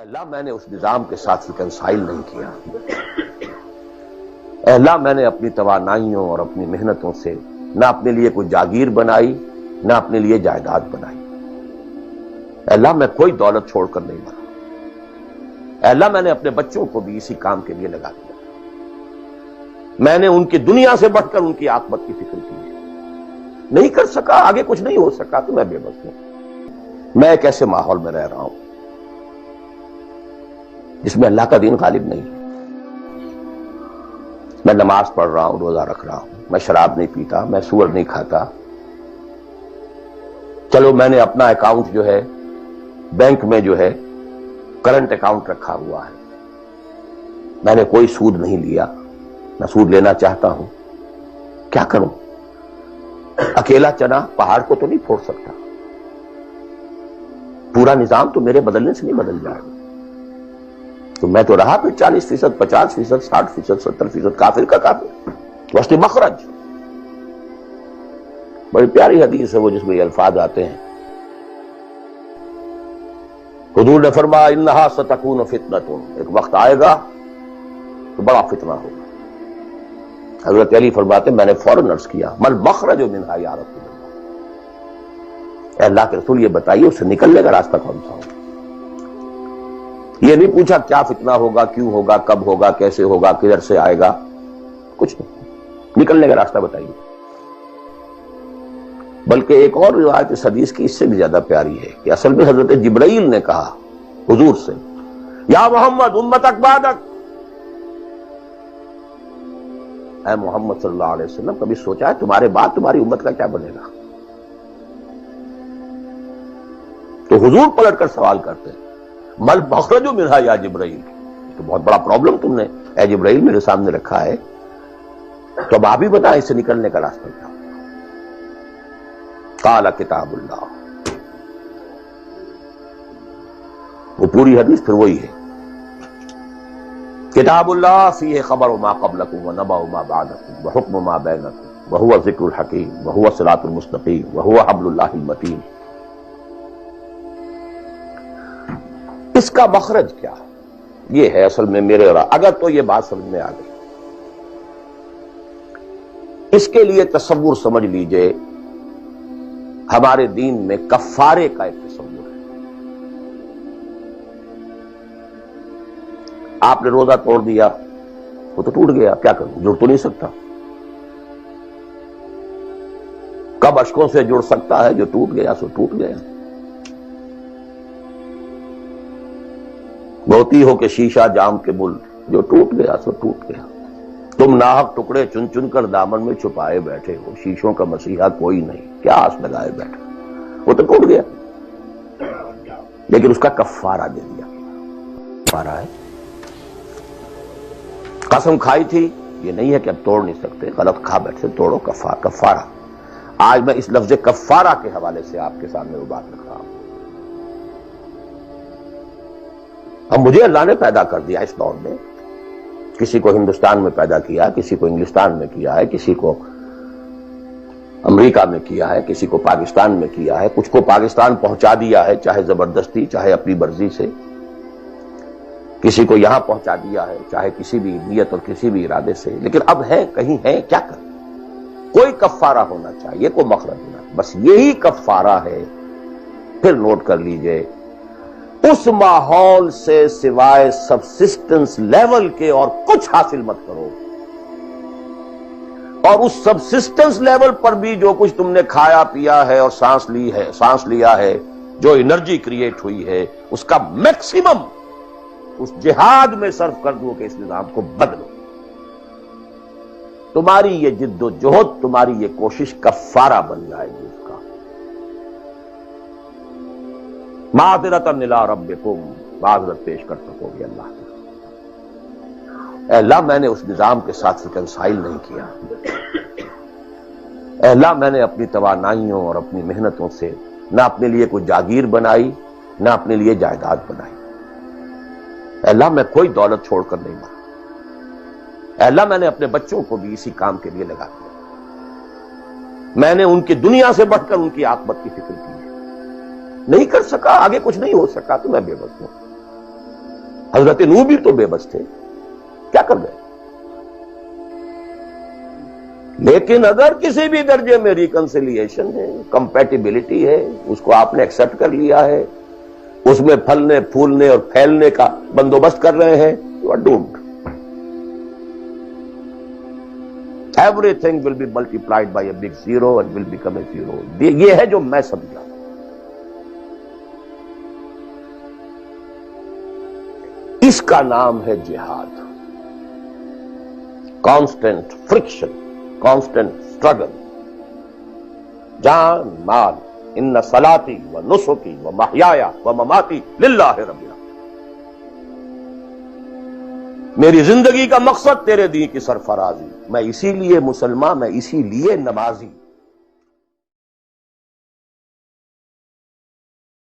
اللہ میں نے اس نظام کے ساتھ ریکنسائل نہیں کیا۔ اللہ میں نے اپنی توانائیوں اور اپنی محنتوں سے نہ اپنے لیے کوئی جاگیر بنائی نہ اپنے لیے جائیداد بنائی۔ اللہ میں کوئی دولت چھوڑ کر نہیں مرا۔ اللہ میں نے اپنے بچوں کو بھی اسی کام کے لیے لگا دیا۔ میں نے ان کی دنیا سے بڑھ کر ان کی عاقبت کی فکر کی ہے۔ نہیں کر سکا، آگے کچھ نہیں ہو سکا تو میں بے بس ہوں۔ میں ایک ایسے ماحول میں رہ رہا ہوں جس میں اللہ کا دین غالب نہیں ہے۔ میں نماز پڑھ رہا ہوں، روزہ رکھ رہا ہوں، میں شراب نہیں پیتا، میں سور نہیں کھاتا۔ چلو میں نے اپنا اکاؤنٹ جو ہے بینک میں جو ہے کرنٹ اکاؤنٹ رکھا ہوا ہے، میں نے کوئی سود نہیں لیا، نہ سود لینا چاہتا ہوں۔ کیا کروں؟ اکیلا چنا پہاڑ کو تو نہیں پھوڑ سکتا، پورا نظام تو میرے بدلنے سے نہیں بدل جائے گا۔ تو میں تو رہا پھر 40%، 50%، 60%، 70% کافر کا کافر۔ وسط مخرج بڑی پیاری حدیث ہے وہ جس میں یہ الفاظ آتے ہیں۔ حضور نے فرمایا انہا ستکون فتنۃ، ایک وقت آئے گا تو بڑا فتنہ ہوگا۔ حضرت علی فرماتے میں نے فوراً عرض کیا مل مخرج منہا یا رسول اللہ، اے اللہ کے رسول یہ بتائیے اس سے نکلنے کا راستہ کون سا ہوگا۔ یہ نہیں پوچھا کیا فتنہ ہوگا، کیوں ہوگا، کب ہوگا، کیسے ہوگا، کدھر سے آئے گا، کچھ نہیں، نکلنے کا راستہ بتائیے۔ بلکہ ایک اور روایت اس حدیث کی اس سے بھی زیادہ پیاری ہے کہ اصل میں حضرت جبرائیل نے کہا حضور سے یا محمد امتک بعدک، اے محمد صلی اللہ علیہ وسلم کبھی سوچا ہے تمہارے بعد تمہاری امت کا کیا بنے گا؟ تو حضور پلٹ کر سوال کرتے ہیں مل مخرج منہا یا جبرائیل، تو بہت بڑا پرابلم تم نے اے جبرائیل میرے سامنے رکھا ہے، تو اب آپ ہی بتائیں اس سے نکلنے کا راستہ کیا؟ قال کتاب اللہ، وہ پوری حدیث پھر وہی ہے، کتاب اللہ فیہ خبر ما قبلکم ونبأ ما بعدکم وحکم ما بینکم وہو ذکر الحکیم وہو الصراط المستقیم وہو حبل اللہ المتین۔ اس کا مخرج کیا ہے؟ یہ ہے اصل میں میرے اور اگر تو یہ بات سمجھ میں آ گئی، اس کے لیے تصور سمجھ لیجئے ہمارے دین میں کفارے کا ایک تصور ہے۔ آپ نے روزہ توڑ دیا وہ تو ٹوٹ گیا، کیا کروں، جڑ تو نہیں سکتا۔ کب اشکوں سے جڑ سکتا ہے؟ جو ٹوٹ گیا سو ٹوٹ گیا۔ موتی ہو کہ شیشہ جام کے مل، جو ٹوٹ گیا سو ٹوٹ گیا۔ تم ناحق ٹکڑے چن چن کر دامن میں چھپائے بیٹھے ہو، شیشوں کا مسیحا کوئی نہیں، کیا آس لگائے بیٹھے، وہ تو ٹوٹ گیا، لیکن اس کا کفارہ دے دیا۔ کفارہ ہے، قسم کھائی تھی یہ نہیں ہے کہ اب توڑ نہیں سکتے، غلط کھا بیٹھے توڑو، کفارہ۔ آج میں اس لفظ کفارہ کے حوالے سے آپ کے سامنے وہ بات رکھ رہا ہوں۔ اب مجھے اللہ نے پیدا کر دیا اس دور میں، کسی کو ہندوستان میں پیدا کیا، کسی کو انگلستان میں کیا ہے، کسی کو امریکہ میں کیا ہے، کسی کو پاکستان میں کیا ہے، کچھ کو پاکستان پہنچا دیا ہے چاہے زبردستی چاہے اپنی مرضی سے، کسی کو یہاں پہنچا دیا ہے چاہے کسی بھی نیت اور کسی بھی ارادے سے، لیکن اب ہے کہیں ہے، کیا کریں؟ کوئی کفارہ ہونا چاہیے، کوئی مخرج ہونا، بس یہی کفارہ ہے۔ پھر نوٹ کر لیجئے اس ماحول سے سوائے سبسسٹنس لیول کے اور کچھ حاصل مت کرو، اور اس سبسسٹنس لیول پر بھی جو کچھ تم نے کھایا پیا ہے اور سانس لیا ہے، جو انرجی کریٹ ہوئی ہے، اس کا میکسیمم اس جہاد میں صرف کر دو کہ اس نظام کو بدلو۔ تمہاری یہ جد و جہد، تمہاری یہ کوشش کفارہ بن جائے گی اس کا۔ معذرۃ الی ربکم، معذرت پیش کر سکو گے اللہ سے۔ اے اللہ میں نے اس نظام کے ساتھ ریکنسائل نہیں کیا۔ اے اللہ میں نے اپنی توانائیوں اور اپنی محنتوں سے نہ اپنے لیے کوئی جاگیر بنائی نہ اپنے لیے جائیداد بنائی۔ اے اللہ میں کوئی دولت چھوڑ کر نہیں مرا۔ اے اللہ میں نے اپنے بچوں کو بھی اسی کام کے لیے لگا دیا۔ میں نے ان کی دنیا سے بڑھ کر ان کی عاقبت کی فکر کی ہے۔ نہیں کر سکا، آگے کچھ نہیں ہو سکا تو میں بے بس ہوں۔ حضرت نوح بھی تو بے بس تھے، کیا کر گئے؟ لیکن اگر کسی بھی درجے میں ریکنسیلیشن ہے، کمپیٹیبلٹی ہے، اس کو آپ نے ایکسپٹ کر لیا ہے، اس میں پھلنے پھولنے اور پھیلنے کا بندوبست کر رہے ہیں، you are doomed. Everything will be multiplied by a big zero and will become a zero. یہ ہے جو میں سمجھا. اس کا نام ہے جہاد. کانسٹنٹ فرکشن، کانسٹنٹ اسٹرگل، جان مال. ان صلاتی و نسکی و محیایا و مماتی للہ رب العالمین. میری زندگی کا مقصد تیرے دین کی سرفرازی. میں اسی لیے مسلمان، میں اسی لیے نمازی.